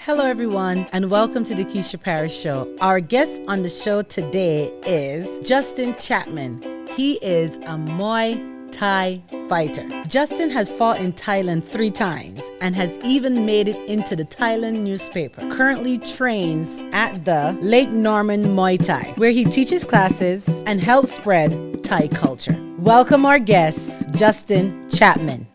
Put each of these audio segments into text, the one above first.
Hello, everyone, and welcome to the Keisha Parrish Show. Our guest on the show today is Justin Chapman. He is a Muay Thai fighter. Justin has fought in Thailand 3 times and has even made it into the Thailand newspaper. Currently trains at the Lake Norman Muay Thai, where he teaches classes and helps spread Thai culture. Welcome our guest, Justin Chapman.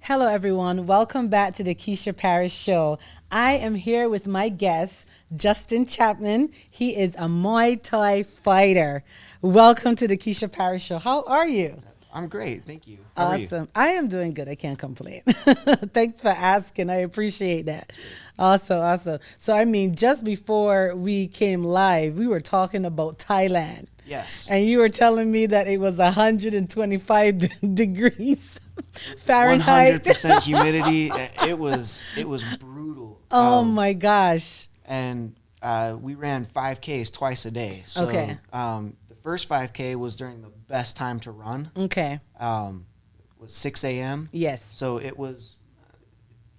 Hello, everyone. Welcome back to the Keisha Parrish Show. I am here with my guest, Justin Chapman. He is a Muay Thai fighter. Welcome to the Keisha Parrish Show. How are you? I'm great. Thank you. How are you? Awesome. I am doing good. I can't complain. Thanks for asking. I appreciate that. Awesome. So, just before we came live, we were talking about Thailand. Yes. And you were telling me that it was 125 degrees Fahrenheit. 100% humidity. It was brutal. Oh my gosh. And we ran 5Ks twice a day. So, Okay. The first 5K was during the best time to run. Okay. Was 6 a.m. Yes. So it was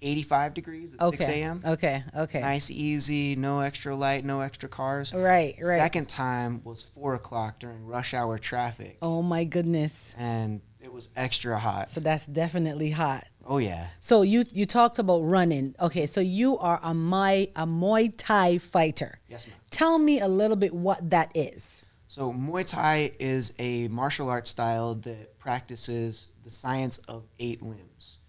85 degrees at 6 a.m. Okay. Nice, easy, no extra light, no extra cars. Right. Second time was 4 o'clock during rush hour traffic. Oh my goodness. And it was extra hot. So that's definitely hot. Oh, yeah. So you talked about running. Okay, so you are a Muay Thai fighter. Yes, ma'am. Tell me a little bit what that is. So Muay Thai is a martial arts style that practices the science of 8 limbs.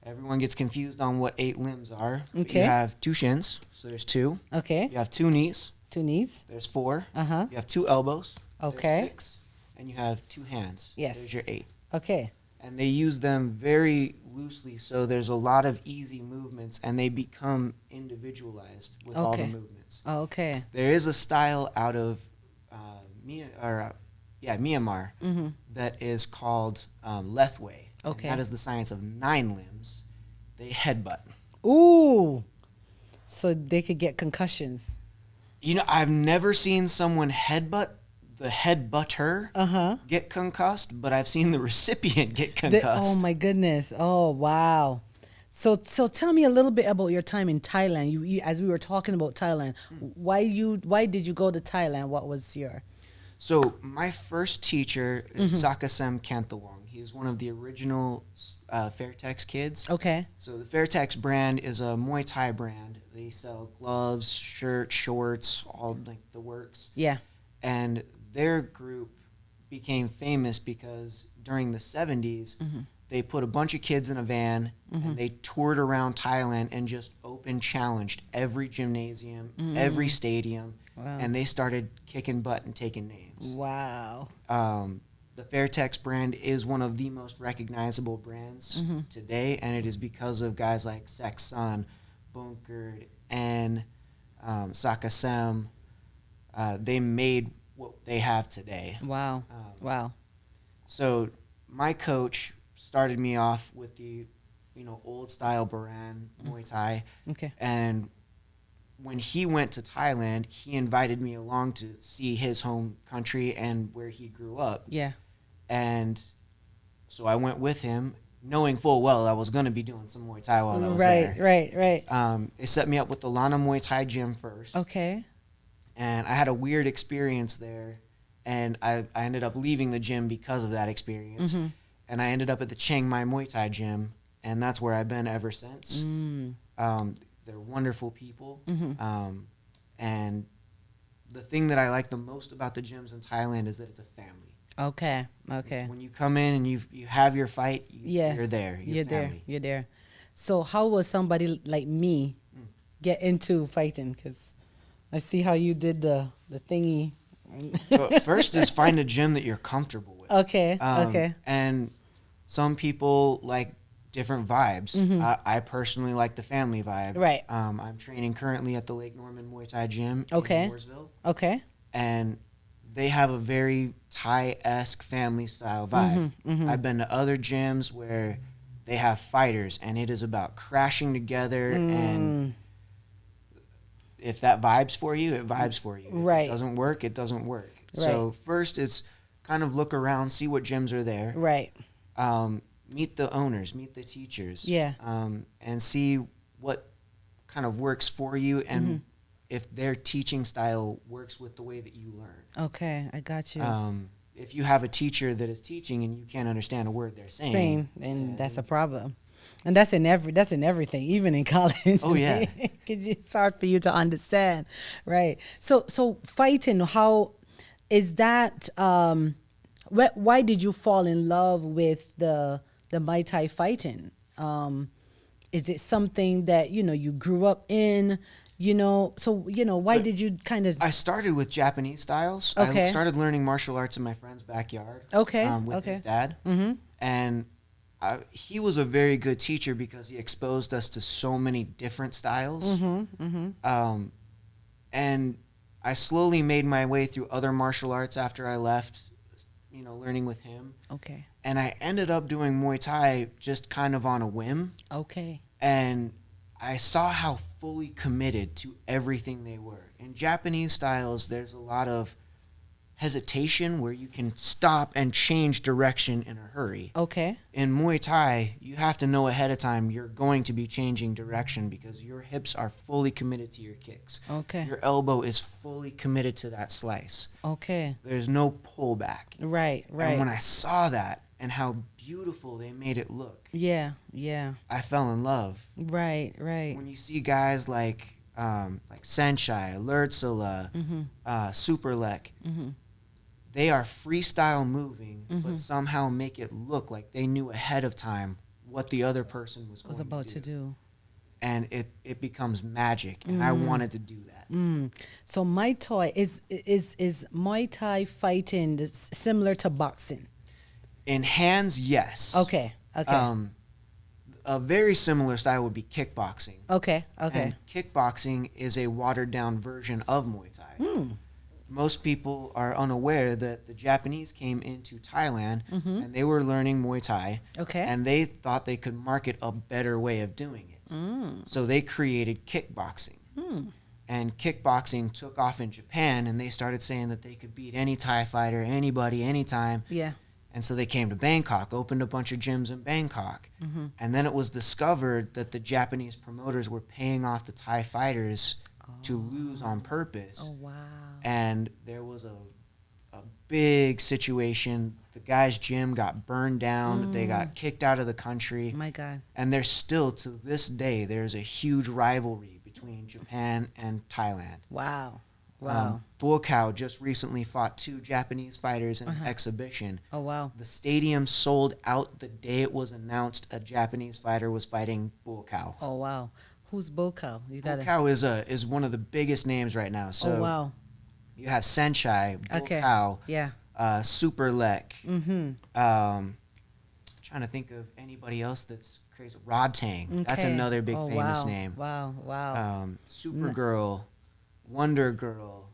Everyone gets confused on what 8 limbs are. Okay. You have 2 shins, so there's 2. Okay. You have 2 knees, 2 knees. there's 4. Uh-huh. You have 2 elbows, Okay. there's 6. And you have 2 hands, Yes. there's your 8. Okay. And they use them very loosely, so there's a lot of easy movements, and they become individualized with all the Okay. movements. Okay. There is a style out of Myanmar that is called Lethwei. And Okay. that is the science of 9 limbs. They headbutt. Ooh. So they could get concussions. You know, I've never seen someone headbutt the headbutter Uh-huh. get concussed, but I've seen the recipient get Oh concussed. my goodness. Oh wow. So tell me a little bit about your time in Thailand. You as we were talking about Thailand, why did you go to Thailand? What was your So my first teacher is Sakasem Kanthawong. He's one of the original Fairtex kids. Okay. So the Fairtex brand is a Muay Thai brand. They sell gloves, shirts, shorts, all like the works. Yeah. And their group became famous because during the 70s, they put a bunch of kids in a van and they toured around Thailand and just open challenged every gymnasium, every stadium, Wow. and they started kicking butt and taking names. Wow. The Fairtex brand is one of the most recognizable brands today, and it is because of guys like Seksun, Bunkard, and Sakasem. They made what they have today. Wow. Wow. So my coach started me off with the, old style Baran Muay Thai, Okay. and when he went to Thailand, he invited me along to see his home country and where he grew up. Yeah. And so I went with him, knowing full well I was going to be doing some Muay Thai while I was there. Right. They set me up with the Lana Muay Thai gym first. Okay. And I had a weird experience there. And I ended up leaving the gym because of that experience. And I ended up at the Chiang Mai Muay Thai gym. And that's where I've been ever since. They're wonderful people. And the thing that I like the most about the gyms in Thailand is that it's a family. Okay. When you come in and you have your fight, Yes. you're there. You're family. there. So how will somebody like me get into fighting? Because I see how you did the thingy. Well, first is find a gym that you're comfortable with. Okay. And Some people like different vibes. I personally like the family vibe. Right. I'm training currently at the Lake Norman Muay Thai gym Okay. in Mooresville, Okay. and they have a very Thai-esque family style vibe. I've been to other gyms where they have fighters, and it is about crashing together. And if that vibes for you, it vibes for you. If Right. it doesn't work, it doesn't work. Right. So first, it's kind of look around, see what gyms are there. Right. Meet the owners, meet the teachers. Yeah. And see what kind of works for you, and if their teaching style works with the way that you learn. Okay, I got you. If you have a teacher that is teaching and you can't understand a word they're saying, Same, and that's a problem. And that's in everything, even in college. Oh, yeah. 'Cause it's hard for you to understand, right? So fighting, how is that? Why did you fall in love with the Muay Thai fighting? Is it something that you grew up in? Why did you kind of? I started with Japanese styles. Okay. I started learning martial arts in my friend's backyard. Okay, With okay. his dad. And he was a very good teacher because he exposed us to so many different styles. And I slowly made my way through other martial arts after I left, learning with him. Okay. And I ended up doing Muay Thai just kind of on a whim. Okay. And I saw how fully committed to everything they were. In Japanese styles, there's a lot of hesitation where you can stop and change direction in a hurry. Okay. In Muay Thai, you have to know ahead of time you're going to be changing direction because your hips are fully committed to your kicks. Okay. Your elbow is fully committed to that slice. Okay. There's no pullback. Right. Right. And when I saw that and how beautiful they made it look, Yeah. Yeah. I fell in love. Right. Right. When you see guys like Senshai, Lertsula, Superlek, they are freestyle moving, but somehow make it look like they knew ahead of time what the other person was going about to do. And it becomes magic, and I wanted to do that. So Muay Thai is Muay Thai fighting similar to boxing? In hands, yes. Okay. Okay. A very similar style would be kickboxing. Okay. Okay. And kickboxing is a watered down version of Muay Thai. Most people are unaware that the Japanese came into Thailand and they were learning Muay Thai. Okay. And they thought they could market a better way of doing it. So they created kickboxing. And kickboxing took off in Japan, and they started saying that they could beat any Thai fighter, anybody, anytime. Yeah. And so they came to Bangkok, opened a bunch of gyms in Bangkok. And then it was discovered that the Japanese promoters were paying off the Thai fighters to lose on purpose. Oh wow. And there was a big situation. The guy's gym got burned down. They got kicked out of the country. My God. And there's still, to this day, there's a huge rivalry between Japan and Thailand. Wow. Wow. Bull Cow just recently fought 2 Japanese fighters in an exhibition. Oh wow. The stadium sold out the day it was announced a Japanese fighter was fighting Bull Cow. Oh wow. Who's Bokal? You Bull got Cow is one of the biggest names right now. So Oh wow. you have Senshai, Bull Okay. Cow, Yeah. Superlek. Trying to think of anybody else that's crazy. Rod Tang. That's Okay. another big Oh, famous wow. name. Wow. Wow. Supergirl, Wonder Girl,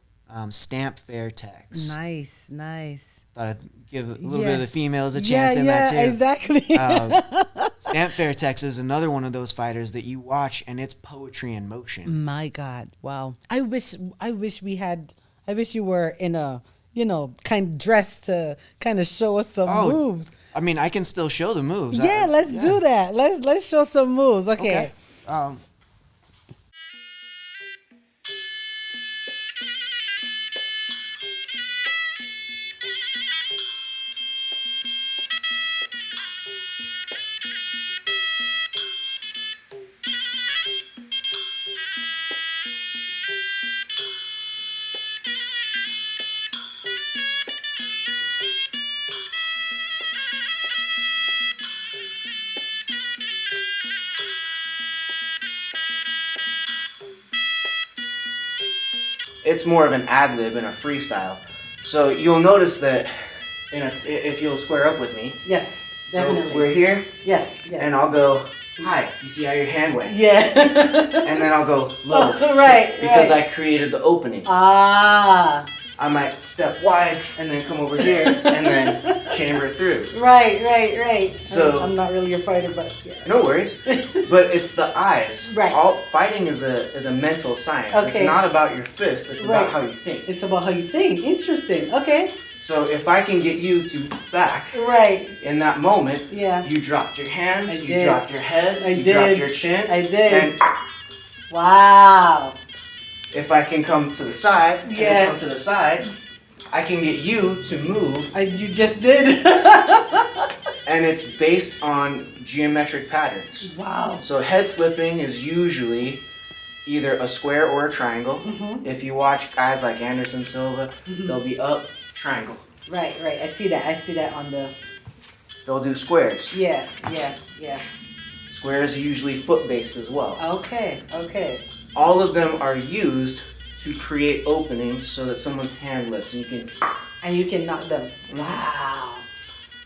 Stamp Fairtex. Nice. Nice. Thought I'd give a little Yeah. bit of the females a chance in that too. Exactly. Stamp Fairtex is another one of those fighters that you watch and it's poetry in motion. My God. Wow. I wish you were in a, kind of dressed to kind of show us some moves. I mean, I can still show the moves. Yeah, let's do that. Let's show some moves. Okay. It's more of an ad lib and a freestyle. So you'll notice that if you'll square up with me, Yes. definitely. So we're here, Yes, yes. and I'll go, hi. You see how your hand went? Yeah. And then I'll go low. Oh, right, because right. I created the opening. Ah. I might step wide and then come over here and then chamber it through. Right. So I'm not really a fighter, but yeah. No worries. But it's the eyes. Right. Fighting is a mental science. Okay. It's not about your fist. It's about how you think. It's about how you think. Interesting. Okay. So if I can get you to back Right. in that moment, Yeah. you dropped your hands, I you did. dropped your head, I you did. dropped your chin. I did. And Wow. if I can come to the side, and Yeah. come to the side, I can get you to move. You just did. And it's based on geometric patterns. Wow. So head slipping is usually either a square or a triangle. Mm-hmm. If you watch guys like Anderson Silva, they'll be up, triangle. Right. I see that on the. They'll do squares. Yeah. Squares are usually foot-based as well. Okay. All of them are used to create openings so that someone's hand lifts and you can. And you can knock them. Wow.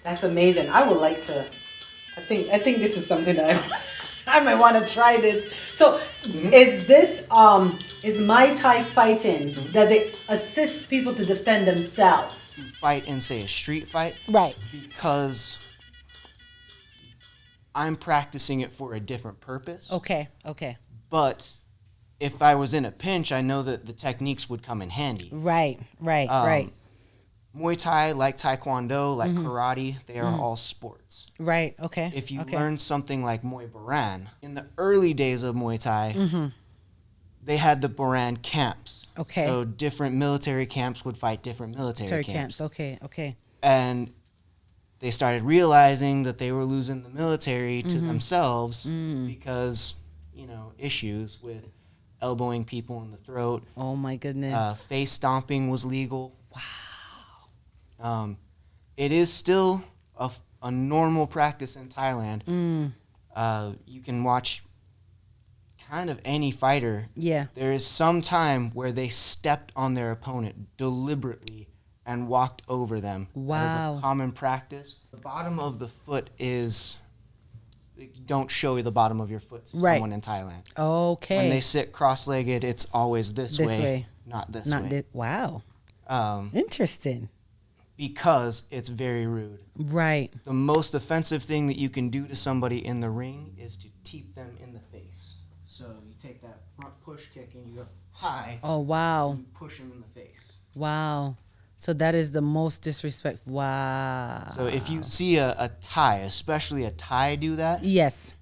That's amazing. I would like to. I think this is something that I might want to try this. So, is this is Muay Thai fighting? Does it assist people to defend themselves? Fight in, say, a street fight. Right. Because I'm practicing it for a different purpose. Okay. But if I was in a pinch, I know that the techniques would come in handy. Right. Muay Thai, like Taekwondo, like karate, they are all sports. Right. Okay. If you learn something like Muay Boran, in the early days of Muay Thai, they had the Boran camps. Okay. So different military camps would fight different military camps. Okay. And they started realizing that they were losing the military to themselves because, issues with elbowing people in the throat. Oh my goodness. Face stomping was legal. Wow. It is still a normal practice in Thailand. You can watch kind of any fighter. Yeah. There is some time where they stepped on their opponent deliberately and walked over them. Wow. That is a common practice. The bottom of the foot is, don't show the bottom of your foot to someone in Thailand. Okay. When they sit cross-legged, it's always this way, not this way. Wow. Interesting. Because it's very rude. Right. The most offensive thing that you can do to somebody in the ring is to teep them in the face. So you take that front push kick and you go high. Oh, wow. And you push them in the face. Wow. So that is the most disrespect. Wow. So if you see a Thai, especially a Thai, do that, yes,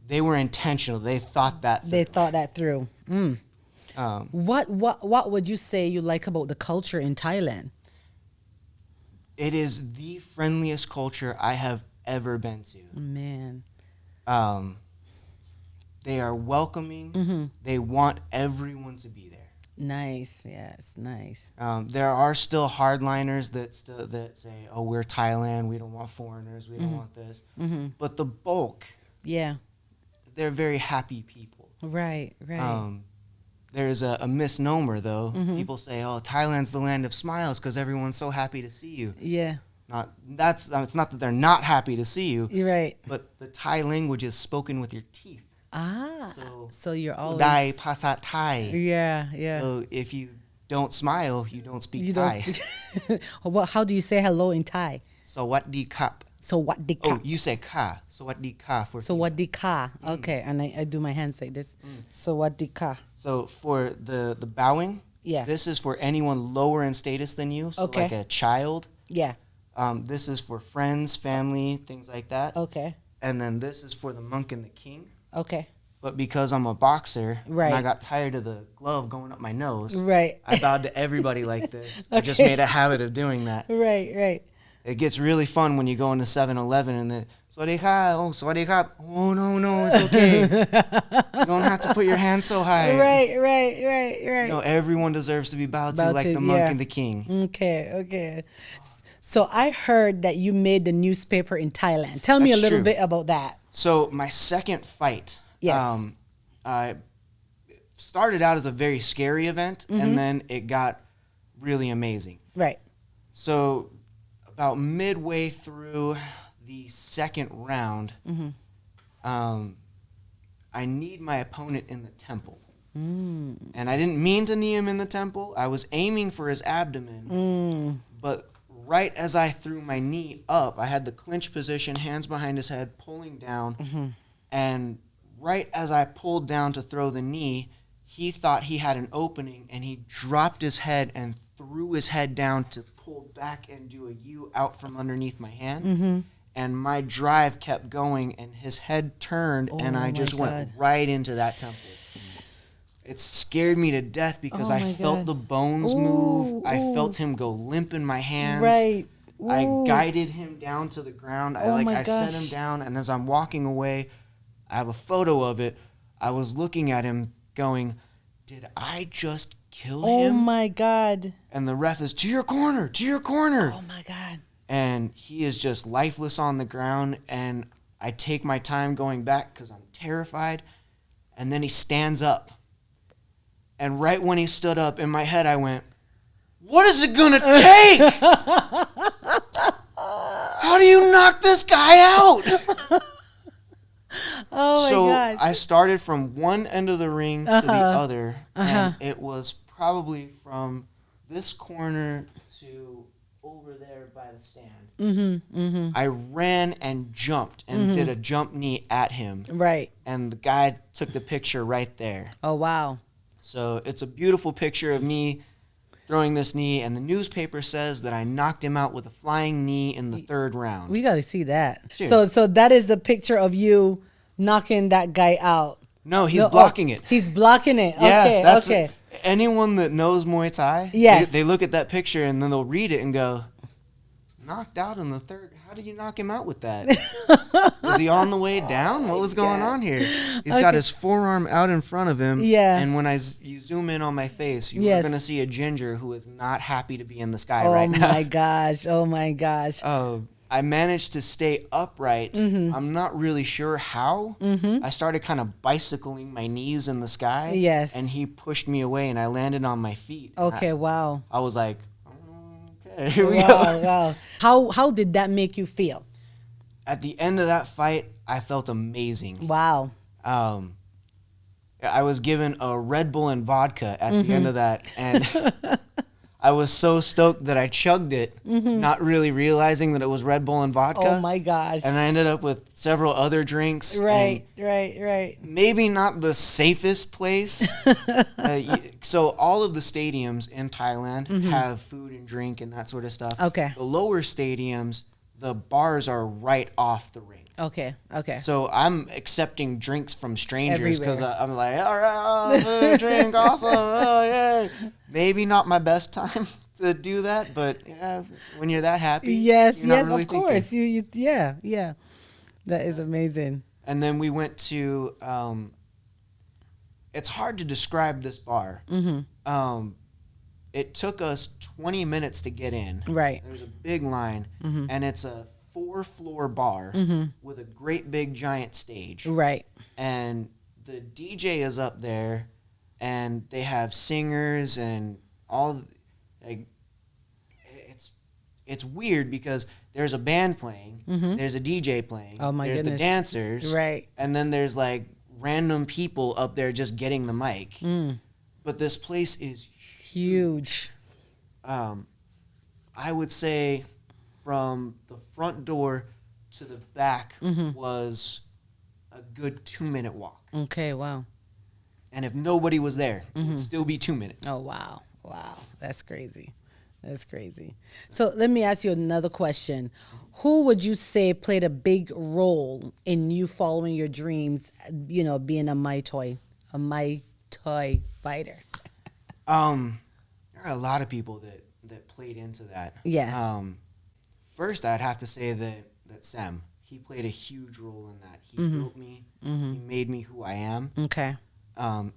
they were intentional. They thought that through. They thought that through. What would you say you like about the culture in Thailand? It is the friendliest culture I have ever been to. Man. They are welcoming. They want everyone to be there. Nice. Yes, nice. There are still hardliners that say, "Oh, we're Thailand. We don't want foreigners. We don't want this." But the bulk, they're very happy people. Right. There's a misnomer though. People say, "Oh, Thailand's the land of smiles because everyone's so happy to see you." Yeah. It's not that they're not happy to see you. You're right. But the Thai language is spoken with your teeth. So you're always Dai Pasat Thai. Yeah. So if you don't smile, you don't speak Thai. Well, how do you say hello in Thai? Sawadee Kap. Sawadee Oh, ka. you say ka. Sawadee ka for Sawadee ka. Okay, and I do my hands like this. Sawadee ka. So for the bowing, Yeah. this is for anyone lower in status than you. So like a child. Yeah. This is for friends, family, things like that. Okay. And then this is for the monk and the king. Okay. But because I'm a boxer, Right. and I got tired of the glove going up my nose, Right. I bowed to everybody like this. I just made a habit of doing that. Right. It gets really fun when you go into 7-Eleven and the Swadee ka, oh Swadee ka. Oh no, it's okay. You don't have to put your hands so high. Right. No, everyone deserves to be bowed to like the monk and the king. Okay. So I heard that you made the newspaper in Thailand. Tell me That's a little true. bit about that. So my second fight, Yes. I started out as a very scary event, and then it got really amazing. Right. So about midway through the second round, I kneed my opponent in the temple. And I didn't mean to knee him in the temple. I was aiming for his abdomen. But right as I threw my knee up, I had the clinch position, hands behind his head, pulling down. And right as I pulled down to throw the knee, he thought he had an opening, and he dropped his head and threw his head down to pull back and do a U out from underneath my hand. And my drive kept going, and his head turned, and I just went right into that temple. It scared me to death because I felt the bones move. I felt him go limp in my hands. Right. I guided him down to the ground. I set him down, and as I'm walking away, I have a photo of it. I was looking at him going, did I just kill him? Oh, my God. And the ref is, to your corner, to your corner. Oh, my God. And he is just lifeless on the ground, and I take my time going back because I'm terrified, and then he stands up. And right when he stood up, in my head I went, what is it going to take? How do you knock this guy out? Oh, my gosh. I started from one end of the ring to the other, and it was probably from this corner to over there by the stand. I ran and jumped and did a jump knee at him. Right. And the guy took the picture right there. Oh, wow. So it's a beautiful picture of me throwing this knee, and the newspaper says that I knocked him out with a flying knee in the third round. We got to see that. Cheers. So that is a picture of you knocking that guy out. No, he's blocking it. He's blocking it. Yeah, Okay, that's okay. Anyone that knows Muay Thai, Yes. they look at that picture and then they'll read it and go, knocked out in the third. How did you knock him out with that? Was he on the way down? What was going on here? He's got his forearm out in front of him. Yeah. And when you zoom in on my face, you're Yes. going to see a ginger who is not happy to be in the sky right now. Oh, my gosh. Oh, my gosh. I managed to stay upright. I'm not really sure how. I started kind of bicycling my knees in the sky. Yes. And he pushed me away, and I landed on my feet. Okay, wow. I was like, okay, here we go. Wow. How did that make you feel? At the end of that fight, I felt amazing. Wow. I was given a Red Bull and vodka at the end of that, and I was so stoked that I chugged it, not really realizing that it was Red Bull and vodka. Oh, my gosh. And I ended up with several other drinks. Right. Maybe not the safest place. So all of the stadiums in Thailand have food and drink and that sort of stuff. Okay. The lower stadiums, the bars are right off the ring. Okay. So I'm accepting drinks from strangers because Everywhere. I'm like, all right, food, drink, awesome, oh yeah. Maybe not my best time to do that, but yeah, when you're that happy, Yes, you're not really of course. thinking. Yeah. That is amazing. And then we went to, it's hard to describe this bar. It took us 20 minutes to get in. Right. There's a big line, and it's a 4-floor bar with a great big giant stage. Right. And the DJ is up there, and they have singers and all. It's weird because there's a band playing, there's a DJ playing, Oh, my there's goodness. the dancers, Right. and then there's like random people up there just getting the mic. But this place is Huge. I would say from the front door to the back was a good 2-minute walk. Okay, wow. And if nobody was there, it would still be 2 minutes. Oh, wow. That's crazy. So let me ask you another question. Who would you say played a big role in you following your dreams, being a Muay Thai fighter? There are a lot of people that played into that. Yeah. First, I'd have to say that Sam, he played a huge role in that. He built me. He made me who I am. Okay.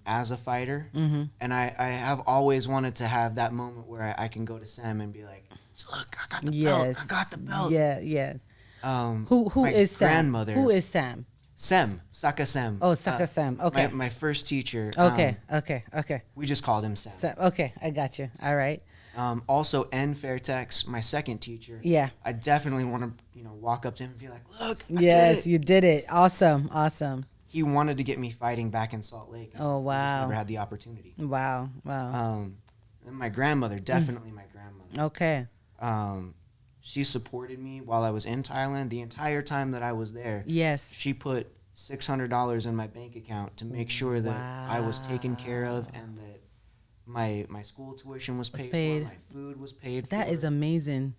As a fighter. And I have always wanted to have that moment where I can go to Sam and be like, look, I got the belt. I got the belt. Yeah. Who my is Sam? grandmother. Who is Sam? Sam, Saka Sam. Oh, Saka Sam. Okay. My first teacher. Okay. We just called him Sam. Okay, I got you. All right. Also, N. Fairtex, my second teacher. Yeah. I definitely want to, walk up to him and be like, look, I Yes, did it. you did it. Awesome. Awesome. He wanted to get me fighting back in Salt Lake. Oh, We just wow. never had the opportunity. Wow. Wow. And my grandmother, definitely my grandmother. Okay. She supported me while I was in Thailand. The entire time that I was there, Yes. she put $600 in my bank account to make sure that I was taken care of and that my school tuition was paid for, my food was paid for. That is amazing.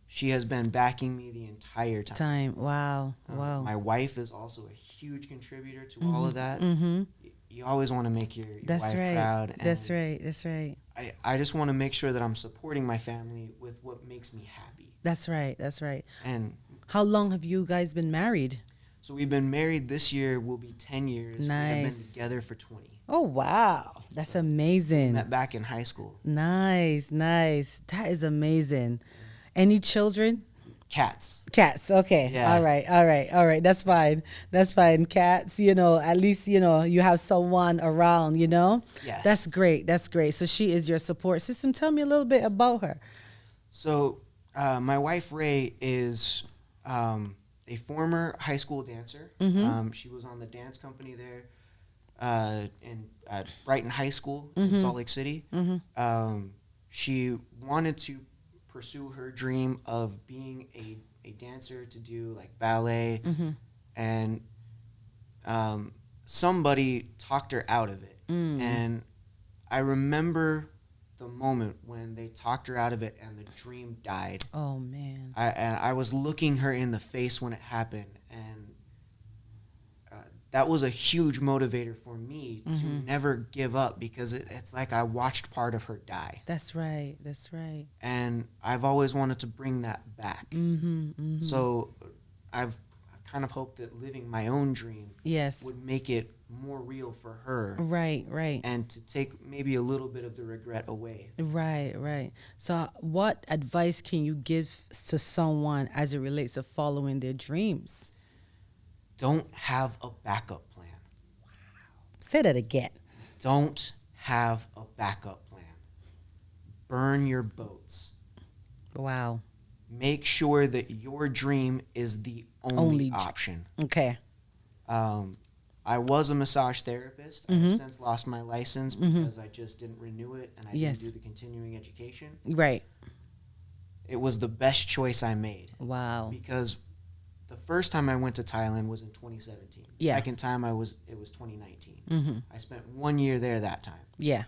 She has been backing me the entire time. Wow. Wow. My wife is also a huge contributor to all of that. Mm-hmm. You always want to make your That's wife right. proud. And That's right. That's right. I just want to make sure that I'm supporting my family with what makes me happy. That's right. That's right. And how long have you guys been married? So we've been married this year will be 10 years. Nice. We've been together for 20. Oh, wow. That's amazing. Met back in high school. Nice. Nice. That is amazing. Any children? Cats. Cats. Okay. Yeah. All right. All right. All right. That's fine. That's fine. Cats, at least, you have someone around, Yes. That's great. That's great. So she is your support system. Tell me a little bit about her. So my wife, Ray, is a former high school dancer. Mm-hmm. She was on the dance company there at Brighton High School in Salt Lake City. Mm-hmm. She wanted to pursue her dream of being a dancer, to do like ballet, Mm-hmm. and somebody talked her out of it. And I remember the moment when they talked her out of it and the dream died. Oh, man. I was looking her in the face when it happened, and that was a huge motivator for me to never give up, because it's like I watched part of her die. That's right. That's right. And I've always wanted to bring that back. Mm-hmm. Mm-hmm. So I've kind of hoped that living my own dream Yes. would make it more real for her. Right. Right. And to take maybe a little bit of the regret away. Right, right. So what advice can you give to someone as it relates to following their dreams? Don't have a backup plan. Say that again. Don't have a backup plan. Burn your boats. Wow. Make sure that your dream is the only option. Okay. I was a massage therapist. Mm-hmm. I've since lost my license because I just didn't renew it and I didn't do the continuing education. Right. It was the best choice I made. Wow. Because the first time I went to Thailand was in 2017. Yeah. Second time it was 2019. Mm-hmm. I spent 1 year there that time. Yeah.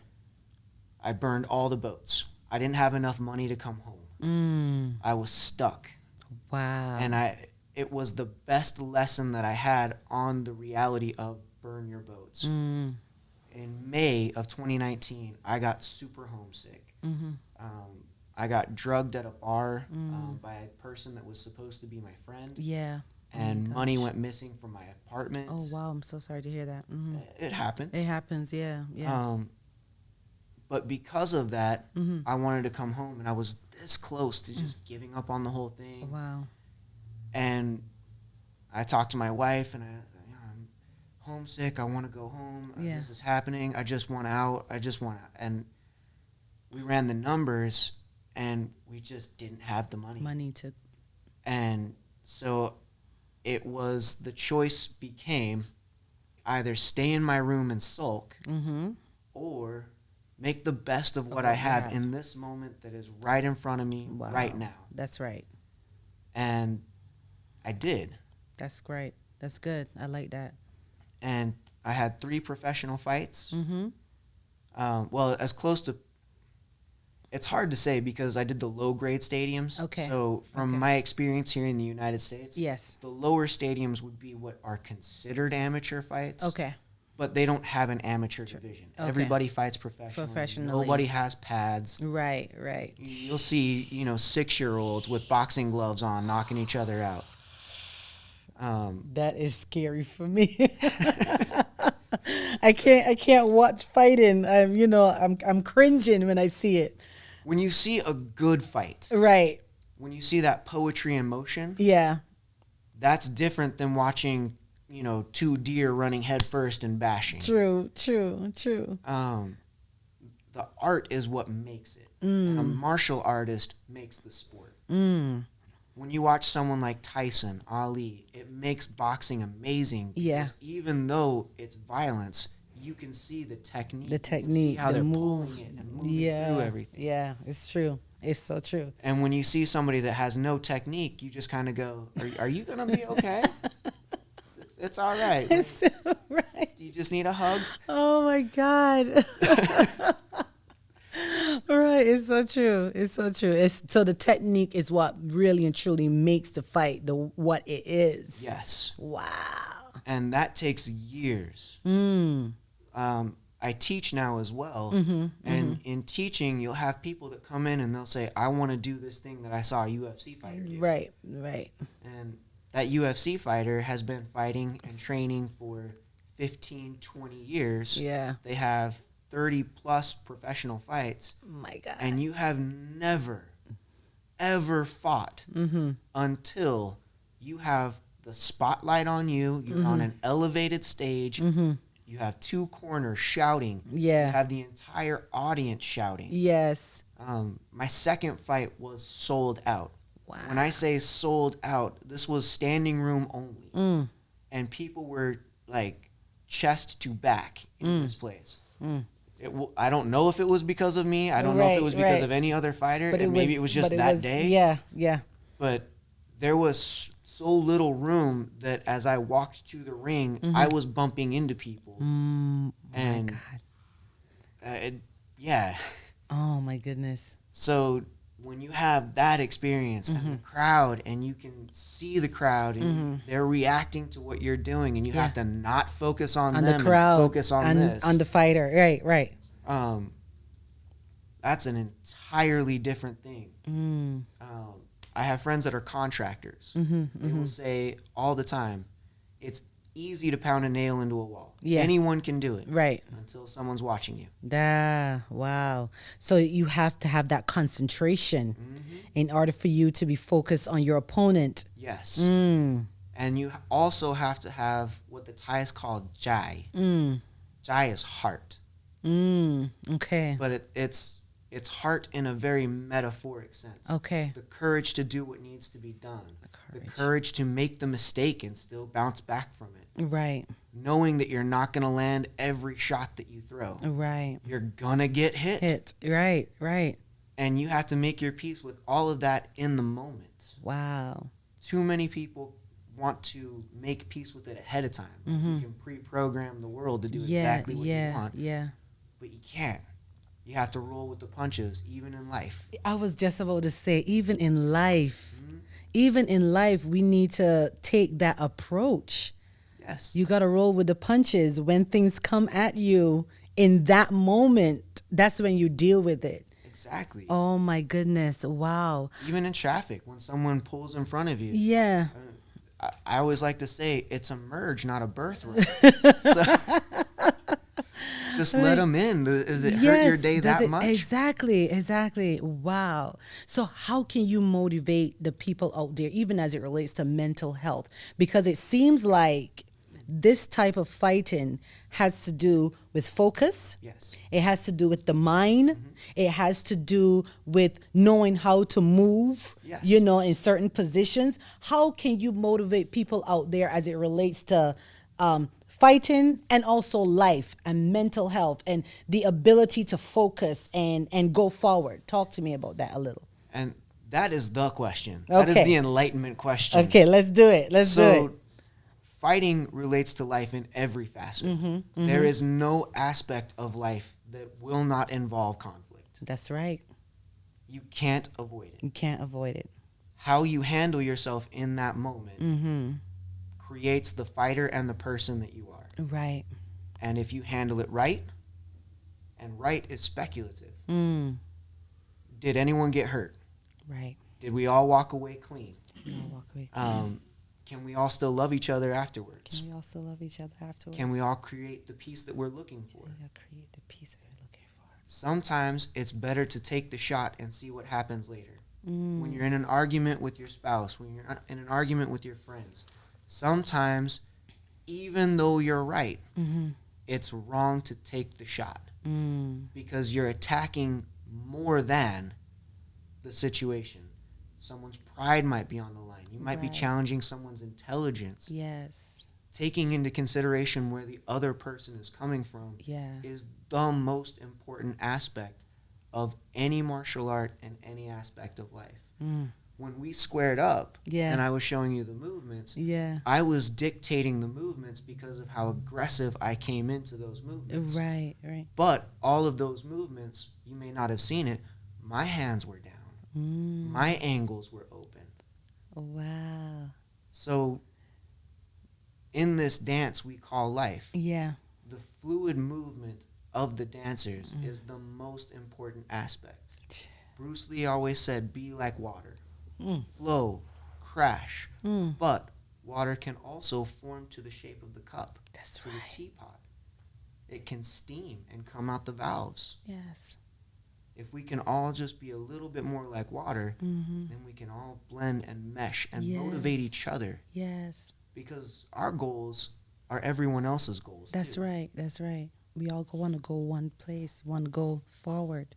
I burned all the boats. I didn't have enough money to come home. I was stuck. Wow. And it was the best lesson that I had on the reality of burn your boats. In May of 2019, I got super homesick. I got drugged at a bar by a person that was supposed to be my friend. Yeah. And money went missing from my apartment. Oh, wow. I'm so sorry to hear that. Mm-hmm. It happens. It happens. Yeah. Yeah. But because of that, I wanted to come home, and I was this close to just giving up on the whole thing. Wow. And I talked to my wife, and I'm homesick. I want to go home. Yeah. This is happening. I just want out. And we ran the numbers, and we just didn't have the money. And so the choice became either stay in my room and sulk, or make the best of what I have in this moment that is right in front of me right now. That's right. And I did. That's great. That's good. I like that. And I had 3 professional fights. Well, as close to... It's hard to say because I did the low-grade stadiums. Okay. So from my experience here in the United States, Yes. the lower stadiums would be what are considered amateur fights. Okay. But they don't have an amateur division. Okay. Everybody fights professionally. Nobody has pads. Right, right. You'll see, 6-year-olds with boxing gloves on knocking each other out. That is scary for me. I can't watch fighting. I'm cringing when I see it. When you see a good fight, Right. when you see that poetry in motion, Yeah. that's different than watching 2 deer running head first and bashing. True. The art is what makes it. and a martial artist makes the sport. When you watch someone like Tyson, Ali, it makes boxing amazing. Yeah. Because even though it's violence, you can see the technique. The technique, you can see how the they're move. pulling it and moving through everything. Yeah, it's true. It's so true. And when you see somebody that has no technique, you just kind of go, are you going to be okay? It's all right. It's right. Do you just need a hug? Oh my God. Right. It's so true. It's so true. So the technique is what really and truly makes the fight what it is. Yes. Wow. And that takes years. I teach now as well. And in teaching, you'll have people that come in and they'll say, I want to do this thing that I saw a UFC fighter do. Right, right. And that UFC fighter has been fighting and training for 15, 20 years. Yeah. They have 30 plus professional fights. My God. And you have never, ever fought until you have the spotlight on you. You're on an elevated stage. You have two corners shouting. Yeah. You have the entire audience shouting. Yes. My second fight was sold out. Wow. When I say sold out, this was standing room only. And people were like chest to back in this place. I don't know if it was because of me. I don't know if it was because of any other fighter. But Maybe it was just that day. Yeah, yeah. But there was so little room that as I walked to the ring, I was bumping into people. My And God. yeah. Oh my goodness. So when you have that experience and the crowd, and you can see the crowd, and they're reacting to what you're doing, and you have to not focus on them the crowd, and focus on this. On the fighter. Right, right. That's an entirely different thing. I have friends that are contractors. They will say all the time, it's easy to pound a nail into a wall. Yeah. Anyone can do it. Right. Until someone's watching you. Wow. So you have to have that concentration in order for you to be focused on your opponent. Yes. And you also have to have what the Thais call jai. Jai is heart. Okay. But it's heart in a very metaphoric sense. Okay. The courage to do what needs to be done. The courage to make the mistake and still bounce back from it. Right. Knowing that you're not going to land every shot that you throw. Right. You're going to get hit. Right, right. And you have to make your peace with all of that in the moment. Wow. Too many people want to make peace with it ahead of time. You can pre-program the world to do exactly what you want. Yeah. But you can't. You have to roll with the punches, even in life. I was just about to say, even in life, we need to take that approach. Yes. You got to roll with the punches. When things come at you in that moment, that's when you deal with it. Exactly. Oh my goodness. Wow. Even in traffic, when someone pulls in front of you. Yeah. I always like to say it's a merge, not a birthright. So just let them in. Does it hurt your day that much? Exactly. Wow. So how can you motivate the people out there, even as it relates to mental health? Because it seems like this type of fighting has to do with focus. Yes. It has to do with the mind. It has to do with knowing how to move, Yes. in certain positions. How can you motivate people out there as it relates to fighting and also life and mental health and the ability to focus and go forward? Talk to me about that a little. And that is the question. That is Okay. the enlightenment question. Okay, let's do it. Let's do it. Fighting relates to life in every facet. There is no aspect of life that will not involve conflict. That's right. You can't avoid it. You can't avoid it. How you handle yourself in that moment creates the fighter and the person that you are. Right. And if you handle it right, and right is speculative. Did anyone get hurt? Right. Did we all walk away clean? Walk away. Can we all still love each other afterwards? Can we also love each other afterwards? Can we all create the peace that we're looking for? Can we create the peace we're looking for? Sometimes it's better to take the shot and see what happens later. When you're in an argument with your spouse, when you're in an argument with your friends, sometimes, even though you're right, it's wrong to take the shot because you're attacking more than the situation. Someone's pride might be on the line. You might be Right. challenging someone's intelligence. Yes. Taking into consideration where the other person is coming from Yeah. is the most important aspect of any martial art and any aspect of life. Mm. When we squared up Yeah. and I was showing you the movements, Yeah. I was dictating the movements because of how aggressive I came into those movements. Right. Right. But all of those movements, you may not have seen it, my hands were down. Mm. My angles were open. Wow. So in this dance we call life, Yeah. the fluid movement of the dancers is the most important aspect. Bruce Lee always said, be like water. Mm. Flow, crash. Mm. But water can also form to the shape of the cup, That's to right. the teapot. It can steam and come out the valves. Yes. If we can all just be a little bit more like water, Mm-hmm. then we can all blend and mesh and Yes. motivate each other, Yes. because our goals are everyone else's goals. That's too. right. That's right. We all want to go one place, want to go forward.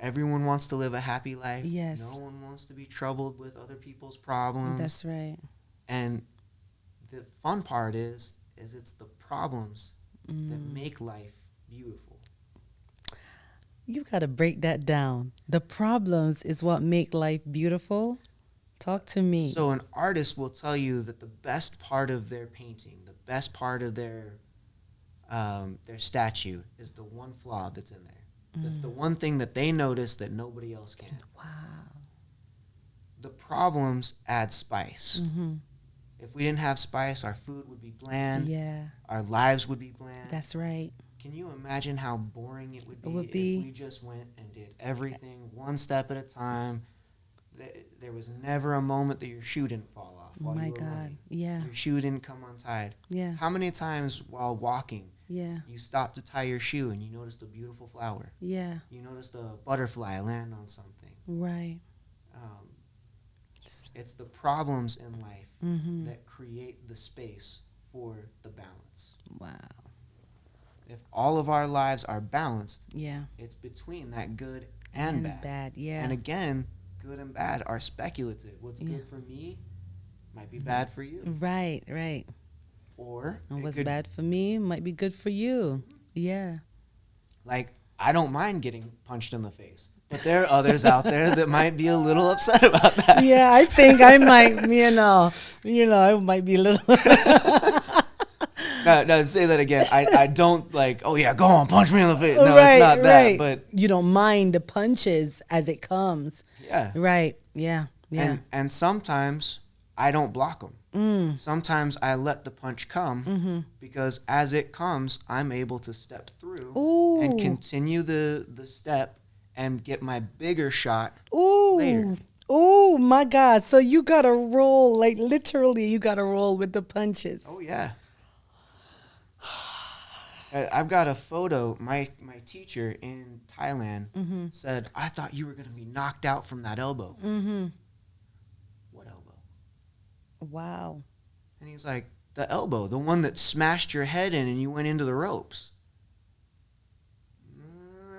Everyone wants to live a happy life. Yes. No one wants to be troubled with other people's problems. That's right. And the fun part is it's the problems that Mm. make life beautiful. You got to break that down. The problems is what make life beautiful. Talk to me. So an artist will tell you that the best part of their painting, the best part of their statue is the one flaw that's in there. The one thing that they notice that nobody else can. Wow. The problems add spice. Mm-hmm. If we didn't have spice, our food would be bland. Yeah, Our lives would be bland. that's right. Can you imagine how boring it would be, would be. if we just went and did everything one step at a time? There was never a moment that your shoe didn't fall off while My you were God. running. Yeah, Your shoe didn't come untied. yeah, How many times while walking yeah, you stopped to tie your shoe and you noticed a beautiful flower? yeah. You noticed a butterfly land on something. Right. Um, it's the problems in life Mm-hmm. that create the space for the balance. Wow. If all of our lives are balanced, Yeah. it's between that good and bad. Yeah. And again, good and bad are speculative. What's Yeah. good for me might be bad for you. Right. Right. Or And it what's could- bad for me might be good for you. Yeah. like, I don't mind getting punched in the face. But there are others out there that might be a little upset about that. Yeah, I think I might, I might be a little. No, say that again. I don't like, oh yeah, go on, punch me in the face. No, Right, it's not that. right. But You don't mind the punches as it comes. yeah. Right. Yeah. Yeah. And sometimes I don't block them. Mm. Sometimes I let the punch come Mm-hmm. because as it comes, I'm able to step through Ooh. and continue the step and get my bigger shot. Ooh. later. Oh my God. So you gotta roll, like literally you gotta roll with the punches. Oh yeah. I've got a photo. My teacher in Thailand Mm-hmm. said, I thought you were going to be knocked out from that elbow. Mm-hmm. What elbow? Wow. And he's like, the elbow, the one that smashed your head in and you went into the ropes.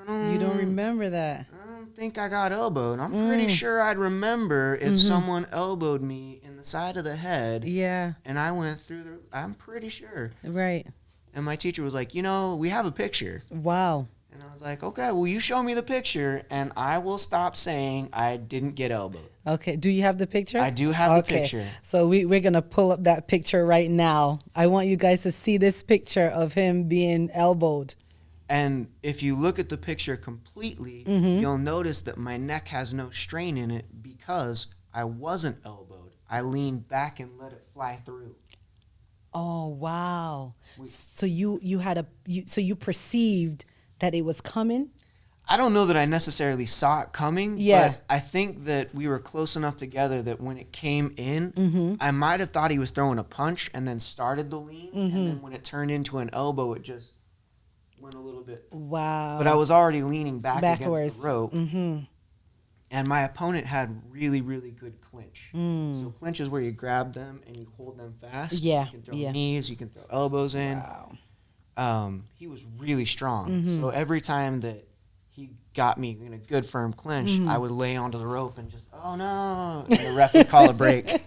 You don't remember that. I don't think I got elbowed. I'm pretty sure I'd remember if someone elbowed me in the side of the head Yeah. and I went through the. I'm pretty sure. Right. And my teacher was like, we have a picture. Wow. And I was like, okay, well, you show me the picture and I will stop saying I didn't get elbowed. Okay. Do you have the picture? I do have the picture. So we're going to pull up that picture right now. I want you guys to see this picture of him being elbowed. And if you look at the picture completely, you'll notice that my neck has no strain in it because I wasn't elbowed. I leaned back and let it fly through. Oh, wow. So you perceived that it was coming? I don't know that I necessarily saw it coming, Yeah. but I think that we were close enough together that when it came in, I might have thought he was throwing a punch and then started the lean, and then when it turned into an elbow, it just went a little bit. Wow. But I was already leaning back Backwards. against the rope, Mm-hmm. and my opponent had really, really good clinch. Mm. So clinch is where you grab them and you hold them fast. Yeah, You can throw yeah. knees, you can throw elbows in. Wow. He was really strong. Mm-hmm. So every time that he got me in a good firm clinch, I would lay onto the rope and just, oh no, and the ref would call a break.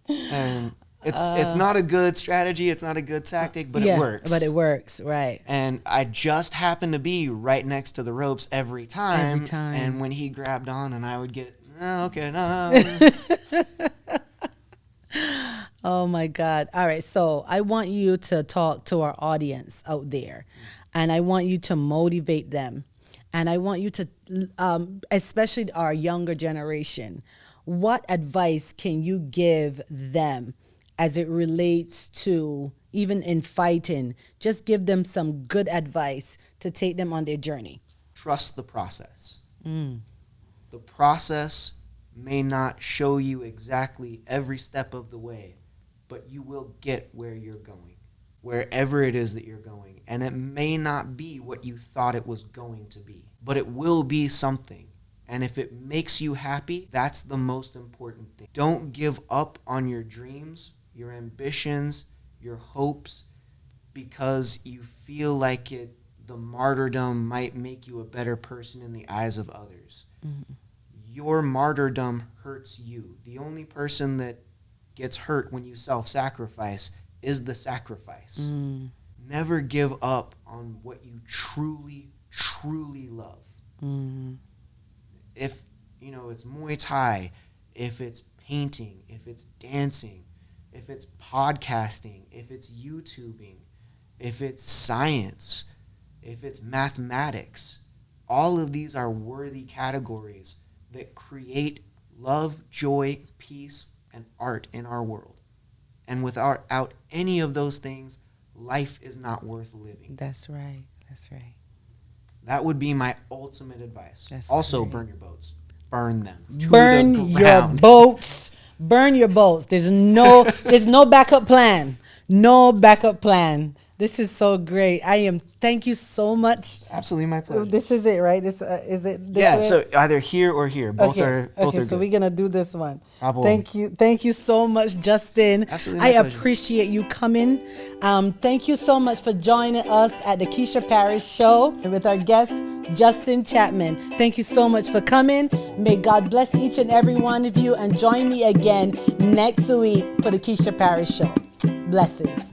And it's not a good strategy, it's not a good tactic, but it works. But it works, right. And I just happened to be right next to the ropes every time. And when he grabbed on, and I would get, oh, okay, no. Oh my God. All right. So I want you to talk to our audience out there, and I want you to motivate them. And I want you to, especially our younger generation, what advice can you give them as it relates to, even in fighting? Just give them some good advice to take them on their journey. Trust the process. The process may not show you exactly every step of the way, but you will get where you're going, wherever it is that you're going. And it may not be what you thought it was going to be, but it will be something. And if it makes you happy, that's the most important thing. Don't give up on your dreams, your ambitions, your hopes, because you feel like the martyrdom might make you a better person in the eyes of others. Your martyrdom hurts you. The only person that gets hurt when you self-sacrifice is the sacrifice. Never give up on what you truly, truly love. If, it's Muay Thai, if it's painting, if it's dancing, if it's podcasting, if it's YouTubing, if it's science, if it's mathematics, all of these are worthy categories that create love, joy, peace, and art in our world. And without any of those things, life is not worth living. That's right. That's right. That would be my ultimate advice. That's also, great. burn your boats. Burn them. Burn your boats. Burn your boats. There's no backup plan. No backup plan. This is so great. Thank you so much. Absolutely, my pleasure. This is it, right? Is it? Yeah, so either here or here. Both are so good. we're going to do this one. Bravo. Thank you so much, Justin. Absolutely, I my pleasure. appreciate you coming. Thank you so much for joining us at the Keisha Parrish Show with our guest, Justin Chapman. Thank you so much for coming. May God bless each and every one of you, and join me again next week for the Keisha Parrish Show. Blessings.